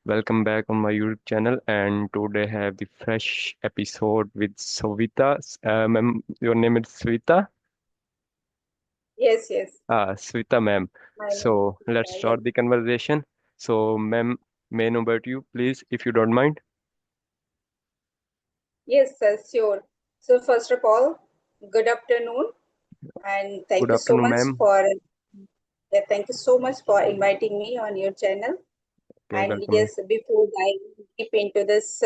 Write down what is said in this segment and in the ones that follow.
Welcome back on my YouTube channel, and today I have the fresh episode with Savita. Ma'am, your name is Savita? Yes, yes. Savita, ma'am. My name is So let's Shweta. Yes. start the conversation. So, ma'am, may I know about you, please, if you don't mind? Yes, sir, sure. So first of all, good afternoon, and thank Good you so afternoon, much ma'am. for thank you so much for inviting me on your channel. Okay, And welcome, ma'am. yes, before diving deep into this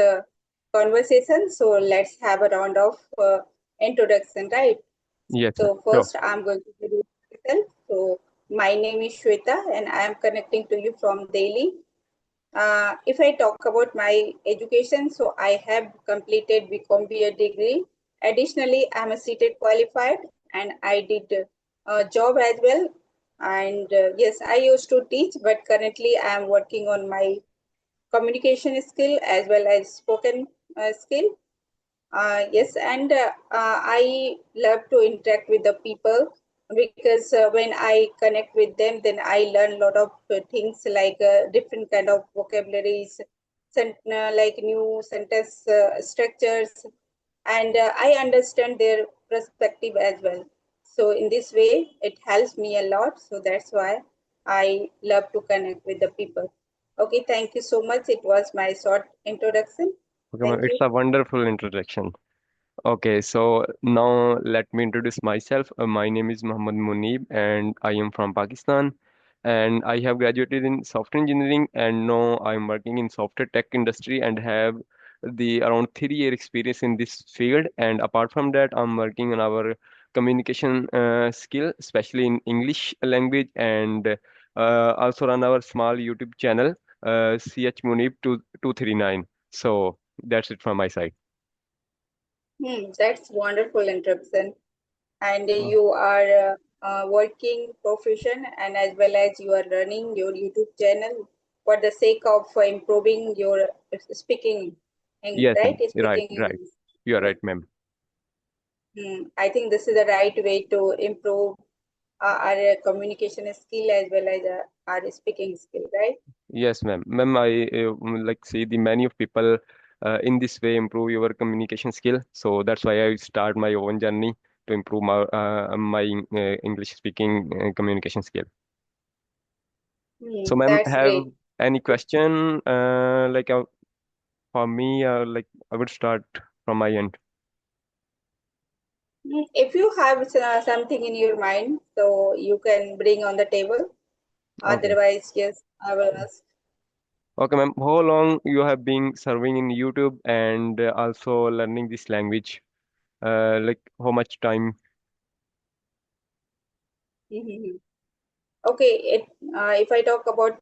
conversation, so let's have a round of introduction, right? Yes, ma'am. So Sure. first, I'm going to introduce myself. So my name is Shweta, and I am connecting to you from Delhi. If I talk about my education, so I have completed BCom BA degree. Additionally, I'm a CTET qualified and I did a job as well. And yes, I used to teach, but currently I'm working on my communication skill as well as spoken skill. Yes, and I love to interact with the people because when I connect with them, then I learn a lot of things like different kind of vocabularies, like new sentence structures, and I understand their perspective as well. So in this way, it helps me a lot. So that's why I love to connect with the people. Okay, thank you so much. It was my short introduction. Okay, ma'am. Thank It's you. a wonderful introduction. Okay, so now let me introduce myself. My name is Muhammad Munib and I am from Pakistan. And I have graduated in software engineering and now I'm working in software tech industry and have the around 3 year experience in this field. And apart from that, I'm working on our communication skill, especially in English language and also run our small YouTube channel, CH Munib 239. So that's it from my side. That's wonderful introduction. And you are working profession and as well as you are running your YouTube channel for the sake of improving your speaking, Yes, right? ma'am. Right, Speaking right. English. You are Yes. right, ma'am. I think this is the right way to improve our communication skill as well as our speaking skill, right? Yes, ma'am. Ma'am, I like see the many of people in this way improve your communication skill. So that's why I start my own journey to improve my English speaking communication skill. So, ma'am, That's have great. any question for me? Like I would start from my end. If you have something in your mind, so you can bring on the table. Okay. Otherwise, yes, I will ask. Okay, ma'am. How long you have been serving in YouTube and also learning this language? Like how much time? Mhm. Okay, if I talk about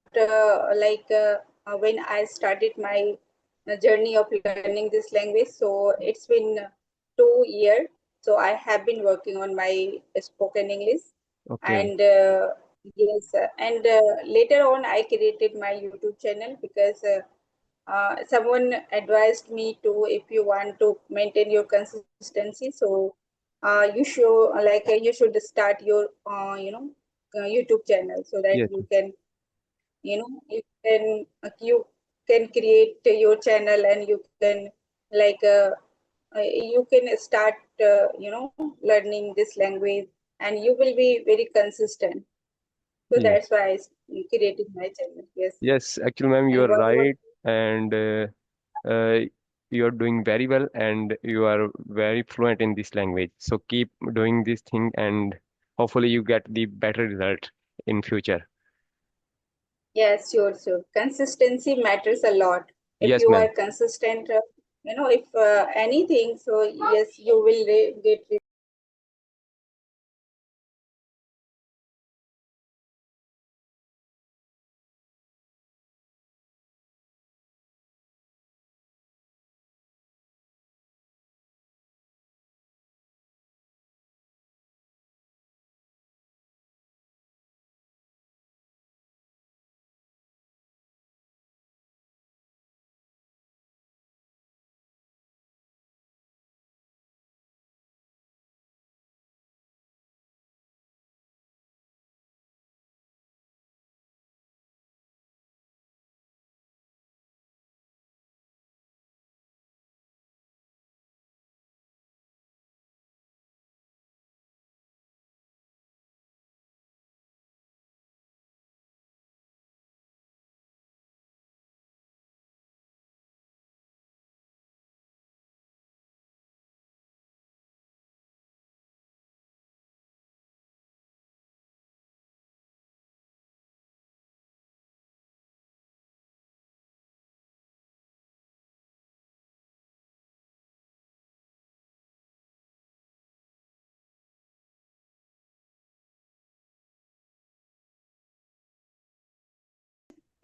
when I started my journey of learning this language, so it's been 2 years. So I have been working on my spoken English, Okay. and yes, and later on I created my YouTube channel because someone advised me to if you want to maintain your consistency, so you should start your YouTube channel so that Yes. you can you can create your channel and you can like you can start learning this language and you will be very consistent. So Yes. that's why I created my channel. Yes. Yes, actually, ma'am, you And are what about right, and uh, you are doing very well, and you are very fluent in this language. So keep doing this thing, and hopefully you get the better result in future. Yes, sure, sure. Consistency matters a lot. If Yes, you ma'am. are consistent, if anything, so yes, you will get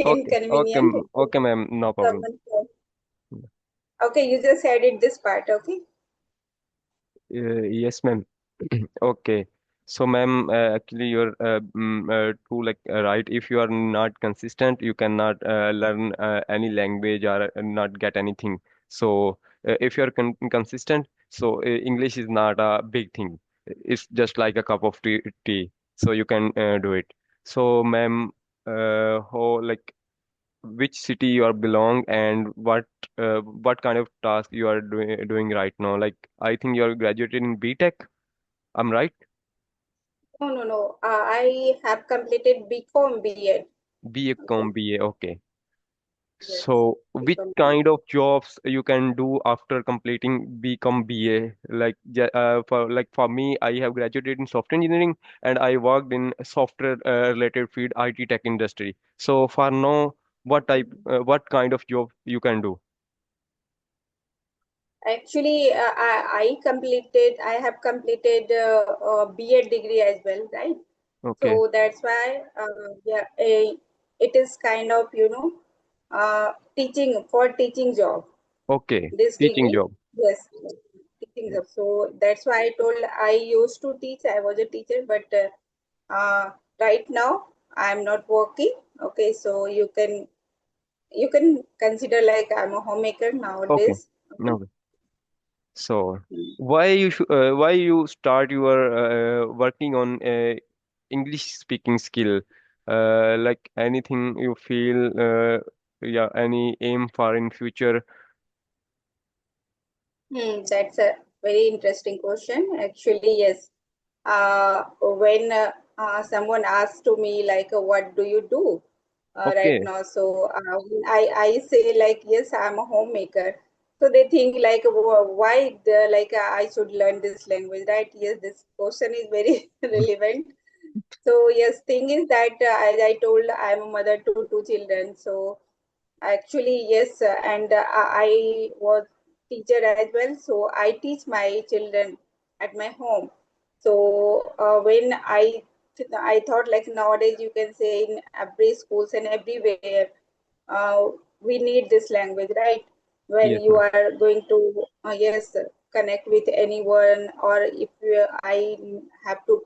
Okay, okay, inconvenient. okay, ma'am, no problem. Someone okay, you just added this part. Okay. Yes, ma'am. Okay. So, ma'am, actually, you're true, like, right. If you are not consistent, you cannot learn any language or not get anything. So, if you're consistent, so English is not a big thing. It's just like a cup of tea. So you can do it. So, ma'am, how like which city you are belong and what kind of task you are doing right now. Like I think you are graduated in BTech. I'm right? No, no, no. I have completed BCom BEd. Okay. BCom BA. Okay. Yes. So which BCom BEd. kind of jobs you can do after completing BCom BA? Like for me, I have graduated in software engineering and I worked in software related field IT tech industry. So for now, what kind of job you can do? Actually, I have completed BEd degree as well, right? Okay. So that's why, yeah, it is kind of, teaching for teaching job. Okay. This Teaching degree, job. yes, teaching job. So that's why I told I used to teach. I was a teacher, but right now I'm not working. Okay, so you can consider like I'm a homemaker Okay. nowadays. Okay. Okay. So, why you start your working on English speaking skill? Like anything you feel, yeah, any aim for in future? That's a very interesting question. Actually, yes. When someone asks to me like, "What do you do right Okay, now?" So I say like, "Yes, I'm a homemaker." So they think like, Why I should learn this language, right?" Yes, this question is very relevant. So yes, thing is that as I told, I'm a mother to two children. So actually, yes, and I was teacher as well, so I teach my children at my home. So when I thought like nowadays you can say in every schools and everywhere uh, we need this language, right? When yes, you ma'am. are going to yes connect with anyone, or if I have to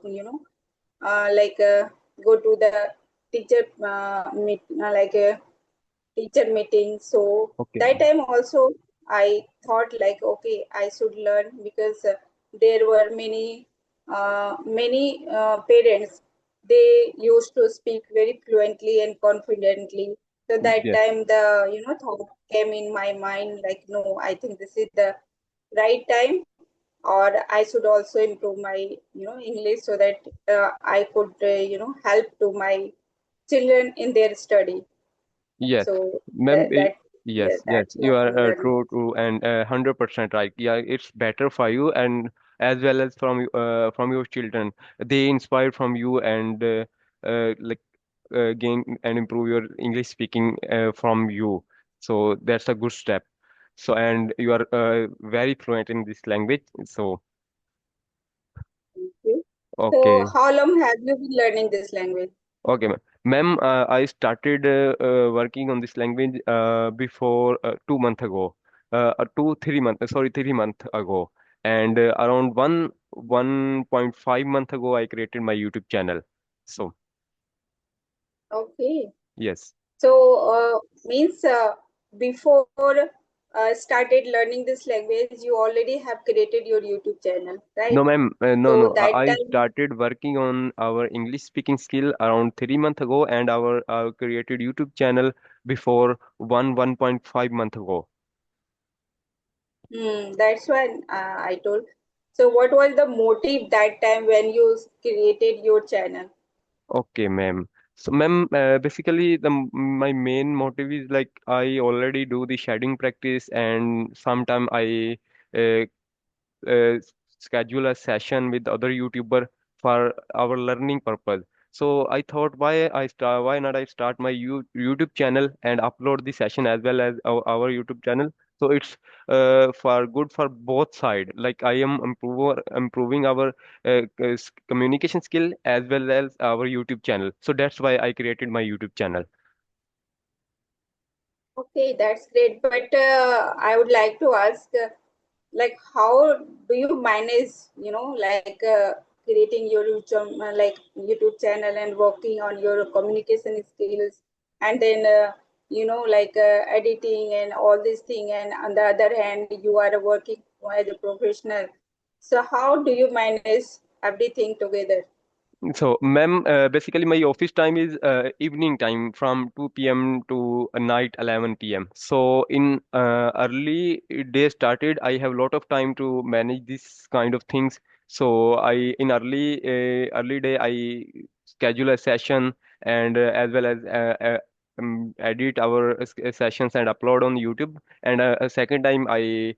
go to the teacher meet teacher meeting. So Okay, that time also I thought like, okay, I should learn because there were many parents. They used to speak very fluently and confidently. So that yes, time the thought came in my mind like, no, I think this is the right time, or I should also improve my English so that I could help to my children in their study. yes, So ma'am. yeah, Yes, yes, that's you what I'm are learning. true, true, and 100% right. Yeah, it's better for you, and as well as from your children. They inspire from you and like gain and improve your English speaking from you. So that's a good step. So and you are very fluent in this language. So Thank you. So okay. how long have you been learning this language? Okay, ma'am, I started working on this language before 2 months ago, 3 months, sorry, 3 months ago, and around 1.5 month ago, I created my YouTube channel. So Okay. yes, So means before started learning this language, you already have created your YouTube channel, right? no, ma'am, no, So no, that I time, started working on our English speaking skill around 3 months ago, and our created YouTube channel before 1.5 month ago. that's why I told. So what was the motive that time when you created your channel? Okay, ma'am. So, ma'am, basically, my main motive is like I already do the shading practice, and sometime I uh, uh, schedule a session with other YouTuber for our learning purpose. So I thought, why not I start my YouTube channel and upload the session as well as our YouTube channel. So it's for good for both side. Like I am improving our communication skill as well as our YouTube channel. So that's why I created my YouTube channel. Okay, that's great. But I would like to ask, like, how do you manage, like creating your YouTube, like YouTube channel and working on your communication skills, and then, like editing and all these thing, and on the other hand, you are working as a professional. So how do you manage everything together? So, ma'am, basically my office time is evening time from 2 p.m. to night 11 p.m. So, in early day started, I have a lot of time to manage this kind of things. So, in early day, I schedule a session and as well as edit our sessions and upload on YouTube. And a second time, I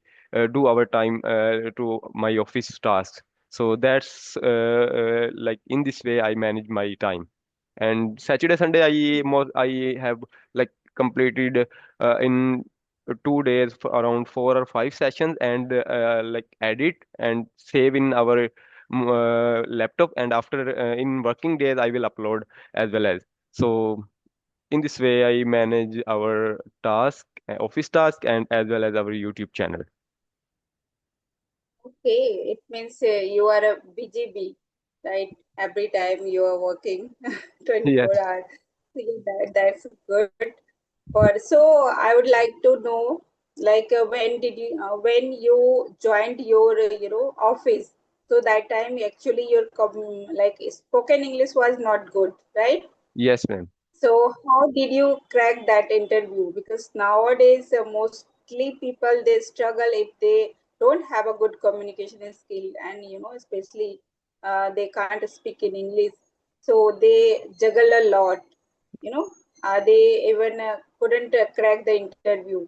do our time to my office tasks. So that's like in this way I manage my time. And Saturday, Sunday, I have like completed in 2 days for around 4 or 5 sessions and like edit and save in our laptop. And after in working days, I will upload as well as. So in this way, I manage our task, office task, and as well as our YouTube channel. Okay, it means you are a busy bee, right? Every time you are working Yes, 24 hours. So yeah, that's good. So I would like to know, like, when you joined your, office. So that time actually your like spoken English was not good, right? yes, ma'am. So how did you crack that interview? Because nowadays, mostly people they struggle if they don't have a good communication skill, and especially they can't speak in English, so they juggle a lot. You know, they even couldn't crack the interview.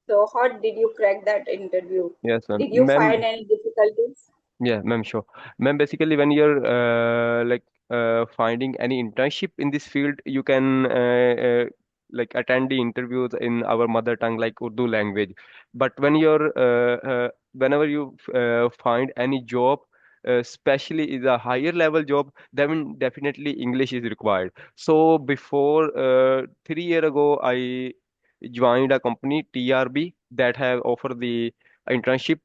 So how did you crack that interview? Yes, ma'am. Did you find Ma'am, any difficulties? yeah, ma'am, sure. Ma'am, basically, when you're finding any internship in this field, you can like attend the interviews in our mother tongue, like Urdu language. But whenever you find any job, especially is a higher level job, then definitely English is required. So before 3 years ago, I joined a company TRB that have offered the internship.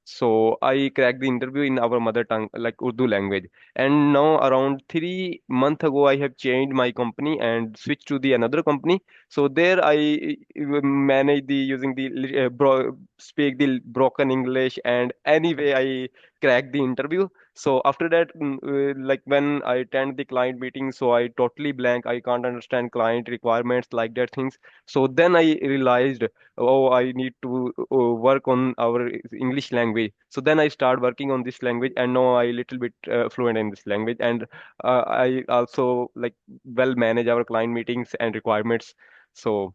So I cracked the interview in our mother tongue, like Urdu language. And now around 3 months ago, I have changed my company and switched to the another company. So there I manage the using the speak the broken English, and anyway I crack the interview. So after that, like when I attend the client meeting, so I totally blank. I can't understand client requirements like that things. So then I realized, oh, I need to work on our English language. So then I start working on this language, and now I little bit fluent in this language. And I also like well manage our client meetings and requirements. So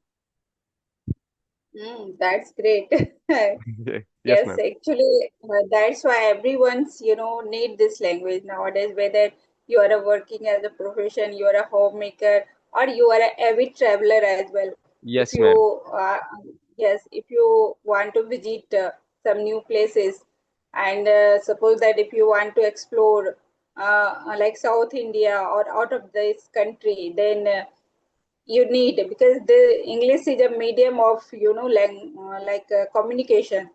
That's great. yes, Yes, ma'am. actually, that's why everyone's, need this language nowadays, whether you are working as a profession, you are a homemaker, or you are an avid traveler as well. If Yes, you, ma'am. yes, if you want to visit some new places, and suppose that if you want to explore like South India or out of this country, then you need, because the English is a medium of communication.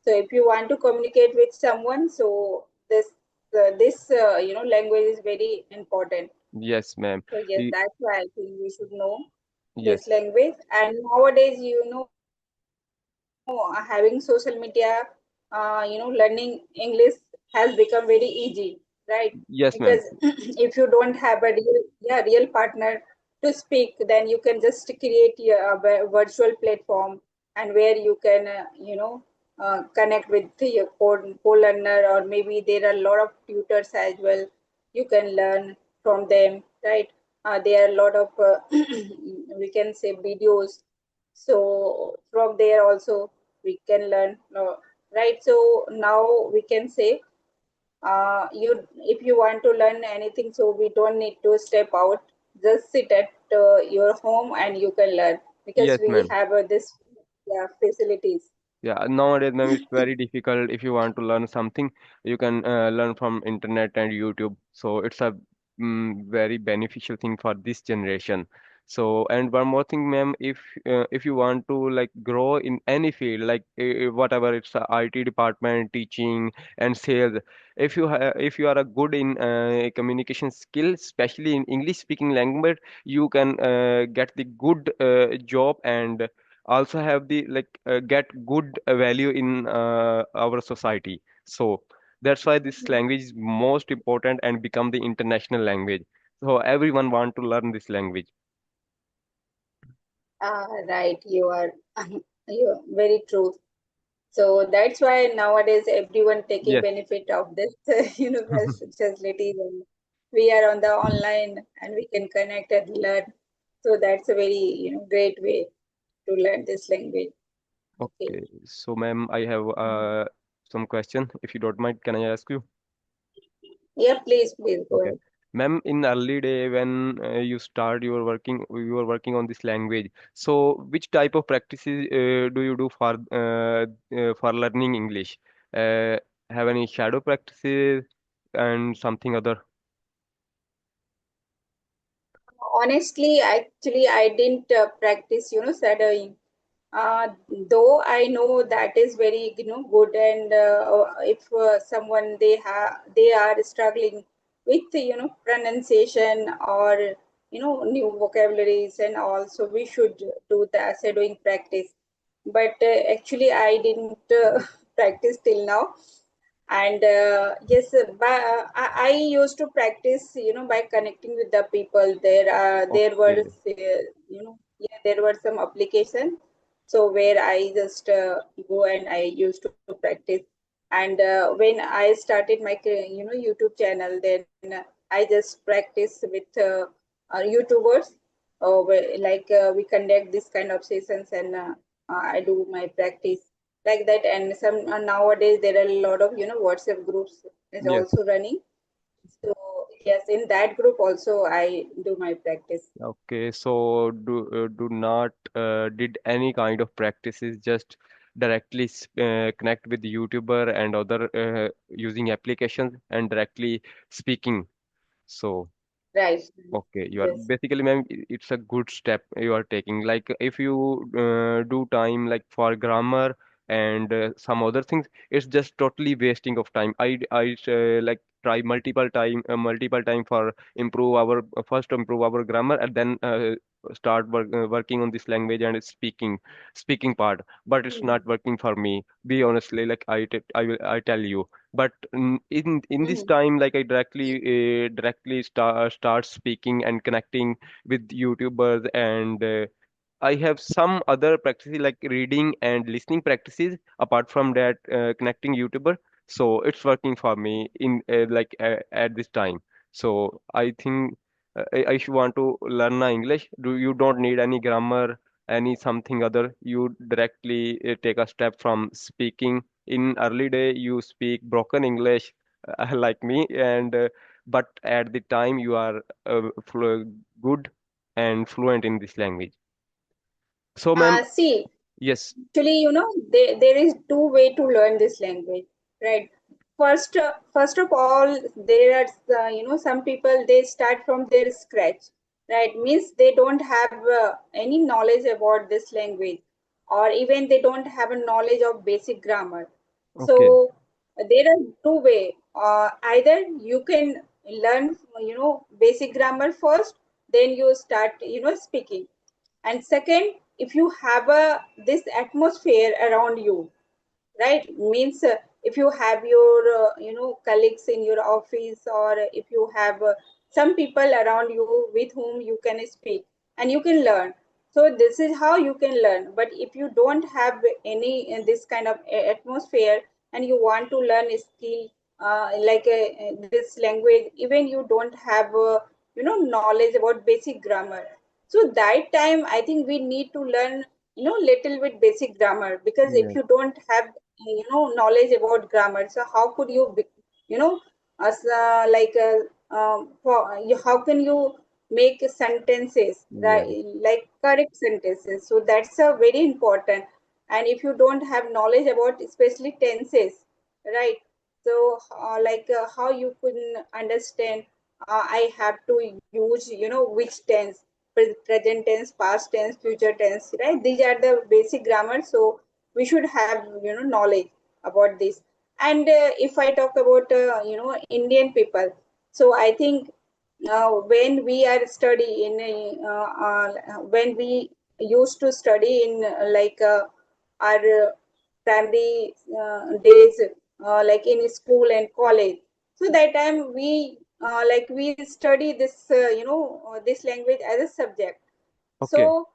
So if you want to communicate with someone, so this language is very important. Yes, ma'am. So yes, Y- that's why I think we should know this Yes, language. And nowadays, having social media, learning English has become very easy, right? Because yes, ma'am. if you don't have a real partner to speak, then you can just create a virtual platform, and where you can, connect with your co-learner, or maybe there are a lot of tutors as well. You can learn from them, right? There are a lot of we can say videos, so from there also we can learn, right? So now we can say, you if you want to learn anything, so we don't need to step out, just sit at your home and you can learn, because Yes, we ma'am. have this, yeah, facilities. Yeah, nowadays, ma'am, it's very difficult. If you want to learn something, you can learn from internet and YouTube. So it's a very beneficial thing for this generation. So, and one more thing, ma'am, if you want to like grow in any field, like whatever it's IT department, teaching, and sales, if you are a good in communication skill, especially in English speaking language, you can get the good job and also have the get good value in our society. So that's why this language is most important and become the international language. So everyone want to learn this language. Right, you are you very true. So that's why nowadays everyone taking Yes. benefit of this facilities, and we are on the online and we can connect and learn. So that's a very great way to learn this language. Okay. Okay. So, ma'am, I have some question. If you don't mind, can I ask you? Yeah, please go Okay. ahead. Ma'am, in early day when you were working on this language. So, which type of practices do you do for learning English? Uh, have any shadow practices and something other? Honestly, actually, I didn't practice, shadowing. Though I know that is very, good, and if someone they are struggling with, pronunciation or new vocabularies, and also we should do the shadowing practice. But actually, I didn't practice till now. And yes, I used to practice by connecting with the people there. There were Okay. yeah, there were some applications so where I just go and I used to practice. And when I started my YouTube channel, then I just practice with YouTubers, we conduct this kind of sessions, and I do my practice like that. And some nowadays there are a lot of WhatsApp groups is Yes. also running. So yes, in that group also I do my practice. Okay, so do not did any kind of practices, just directly connect with the YouTuber and other using applications and directly speaking. So Right. okay, you are Yes. basically, ma'am, it's a good step you are taking. Like if you do time like for grammar and some other things, it's just totally wasting of time. I like try multiple time for improve our first improve our grammar and then start working on this language and speaking part. But it's not Mhm. working for me. Be honestly, like I tell you. But in this Mhm. time, like I directly start speaking and connecting with YouTubers, and I have some other practices like reading and listening practices apart from that connecting YouTuber. So it's working for me in at this time. So I think I should want to learn English. Do you don't need any grammar, any something other. You directly take a step from speaking. In early day, you speak broken English like me, and but at the time you are good and fluent in this language. So, ma'am, See, yes, actually, there is two way to learn this language, right? First of all, there are some people they start from their scratch, right? Means they don't have any knowledge about this language, or even they don't have a knowledge of basic grammar. okay, So there are two way. Either you can learn basic grammar first, then you start speaking. And second, if you have a this atmosphere around you, right, means if you have your colleagues in your office, or if you have some people around you with whom you can speak and you can learn, so this is how you can learn. But if you don't have any this kind of atmosphere and you want to learn a skill this language, even you don't have knowledge about basic grammar, so that time I think we need to learn little bit basic grammar, because if yes, you don't have knowledge about grammar, so how could you you know as how can you make sentences, right, yes, like correct sentences? So that's a very important. And if you don't have knowledge about especially tenses, right, so how you can understand I have to use which tense. present tense, past tense, future tense, right? These are the basic grammar. So we should have, knowledge about this. And if I talk about, Indian people, so I think when we are study in when we used to study in our primary days, like in school and college. So that time we study this this language as a subject. Okay. So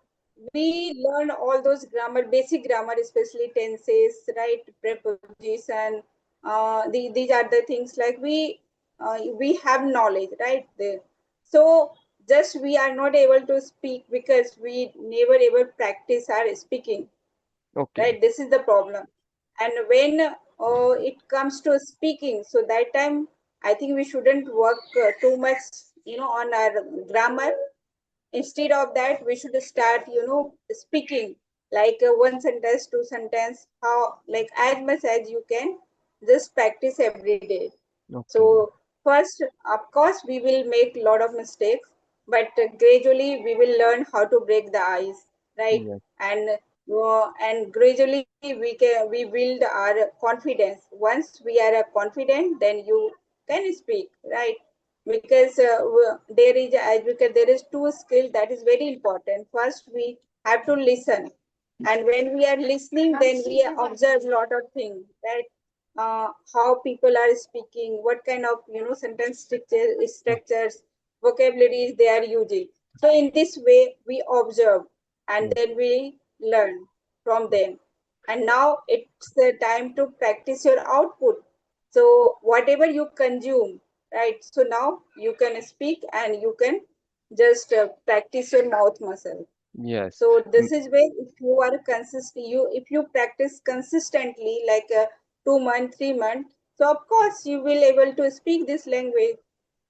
we learn all those grammar, basic grammar, especially tenses, right? Preposition. These are the things like we have knowledge, right? So just we are not able to speak because we never ever practice our speaking, Okay. right? This is the problem. And when it comes to speaking, so that time I think we shouldn't work too much, on our grammar. Instead of that, we should start, speaking like one sentence, two sentence, how like as much as you can, just practice every day. Okay. So first, of course, we will make a lot of mistakes, but gradually we will learn how to break the ice, right? Yes. And gradually we build our confidence. Once we are confident, then you can speak, right? Because there is two skill that is very important. First, we have to listen, and when we are listening, then we observe a lot of things, right? How people are speaking, what kind of sentence structures, vocabularies they are using. So in this way, we observe and Yes. then we learn from them. And now it's the time to practice your output. So whatever you consume, right? So now you can speak and you can just practice your mouth muscle. Yes. So Mm, this is where if you are consistent, you if you practice consistently, like 2 month, 3 month, so of course you will able to speak this language.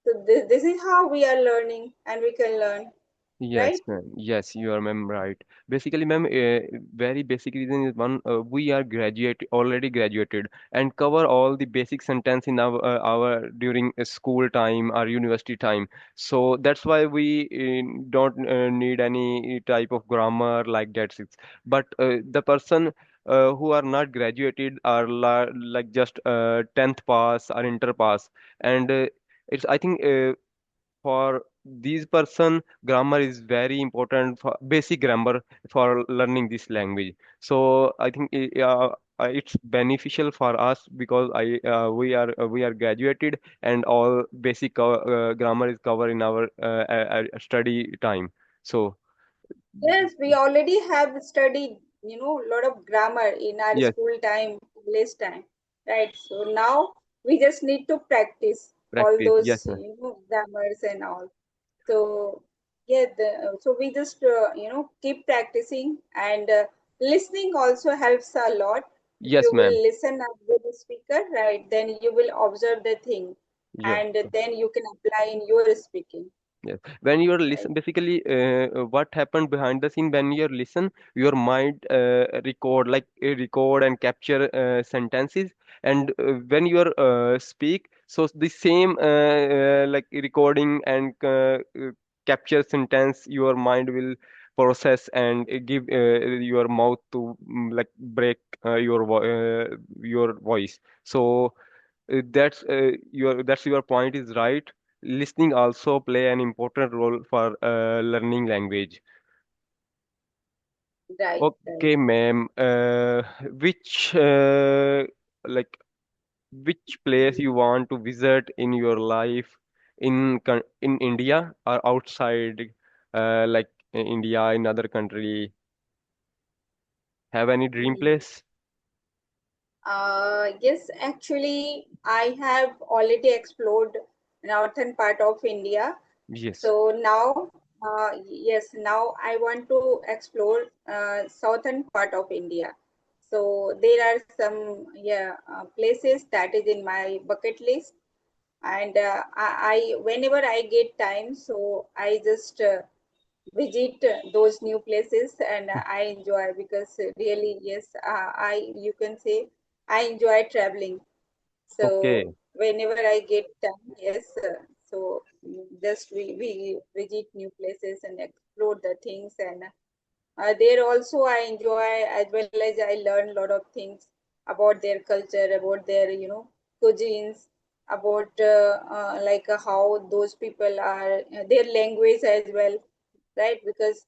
So this is how we are learning and we can learn, Yes, right? ma'am. Yes, you are, ma'am, right. Basically, ma'am, very basic reason is one, we are already graduated, and cover all the basic sentence in our during school time or university time. So that's why we don't need any type of grammar like that. But the person who are not graduated are like just 10th pass or inter pass, and it's I think. For these person grammar is very important for basic grammar for learning this language. So I think it's beneficial for us because we are graduated and all basic grammar is covered in our study time. So Yes, we already have studied, a lot of grammar in our yes, school time, college time, right? So now we just need to practice all practice, yes, those, ma'am. grammars and all. So yeah, so we just keep practicing, and listening also helps a lot. If Yes, you will ma'am. listen a good speaker, right, then you will observe the thing, Yes. and then you can apply in your speaking, Yes. When you're right? listen, basically, what happened behind the scene when you're listen, your mind record and capture sentences, and when you're speak, so the same like recording and capture sentence, your mind will process and give your mouth to like break your voice. So that's your point is right. Listening also play an important role for learning language. Right, right. Okay, ma'am. Which like which place you want to visit in your life in India or outside, like in India, in other country? Have any dream Mm. place? Yes, actually, I have already explored northern part of India. Yes. So now, yes, now I want to explore southern part of India. So there are some, yeah, places that is in my bucket list, and I whenever I get time, so I just visit those new places, and I enjoy, because really, yes, I you can say I enjoy traveling. So Okay. whenever I get time, yes, so just we visit new places and explore the things. And there also I enjoy, as well as I learn a lot of things about their culture, about their cuisines, about like how those people are, their language as well, right? Because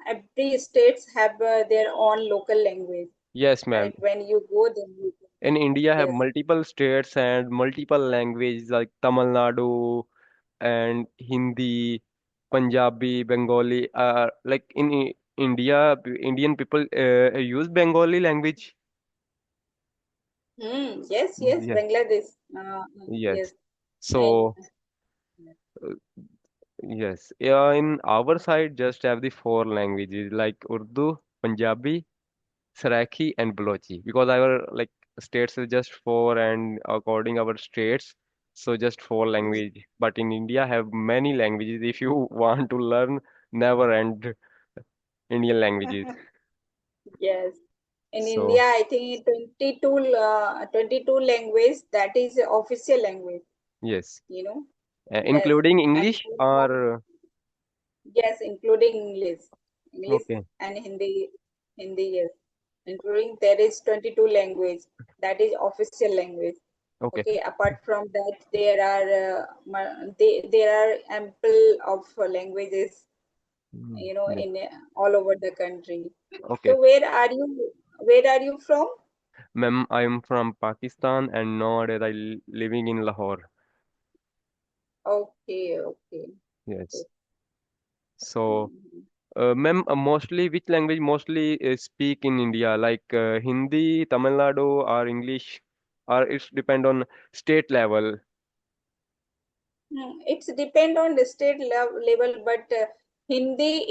every states have their own local language, Yes, ma'am. right? When you go, then you can, In India, have yes. multiple states and multiple languages like Tamil Nadu and Hindi, Punjabi, Bengali. Like in India, Indian people use Bengali language. Yes, yes, Yes, Bangladesh. Yes, yes. and So, uh, yes, yeah, in our side, just have the four languages like Urdu, Punjabi, Saraiki, and Balochi. Because our like states is just four, and according our states, so just four language. But in India, have many languages. If you want to learn, never end Indian languages. yes. In India, So I think 22 language, that is official language, yes, you know. Yes. including And English or yes, including English. English okay, and Hindi, yes. Including there is 22 language. That is official language. okay. Okay, apart from that, there are there are ample of languages, Yeah, in all over the country. okay. So where are you from? Ma'am, I am from Pakistan and nowadays living in Lahore. Okay, okay. Yes. Okay. So, Mhm. ma'am, mostly which language mostly speak in India? Like Hindi, Tamil Nadu, or English, or it's depend on state level. It's depend on the state level, but Hindi,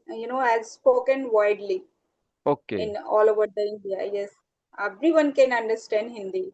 has spoken widely Okay. in all over the India. Yes, everyone can understand Hindi,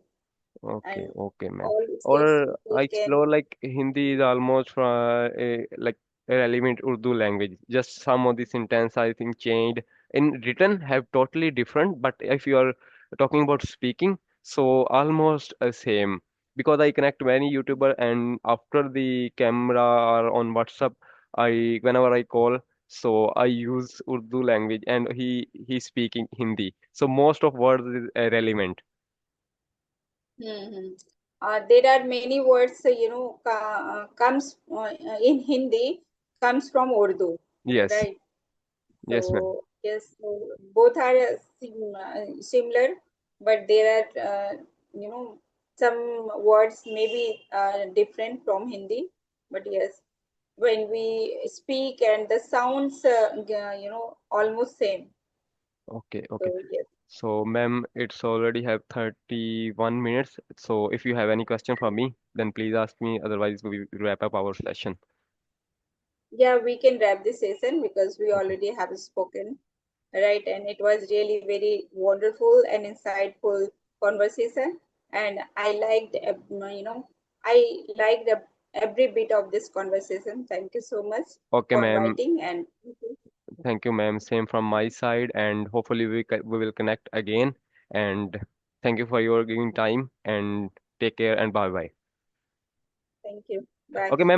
Okay, and okay, ma'am. all states Or people I can. explore like Hindi is almost like a relevant Urdu language. Just some of the sentence I think changed. In written have totally different, but if you are talking about speaking, so almost same. Because I connect many YouTuber and after the camera or on WhatsApp, I whenever I call, so I use Urdu language and he speaking Hindi. So most of words is relevant. Hmm. There are many words, comes in Hindi, comes from Urdu, Yes, right? yes, ma'am. So yes, so both are similar, but there are some words maybe different from Hindi. But yes, when we speak and the sounds, almost same. Okay, okay. So yes, So, ma'am, it's already have 31 minutes. So, if you have any question for me, then please ask me. Otherwise, we will wrap up our session. yeah, we can wrap this session because we Okay. already have spoken, right? And it was really very wonderful and insightful conversation. And I liked every bit of this conversation. Thank you so much Okay, for ma'am. inviting. And Thank you, ma'am. Same from my side, and hopefully we will connect again. And thank you for your giving time. And take care and bye bye. thank you. Bye. Okay, ma'am.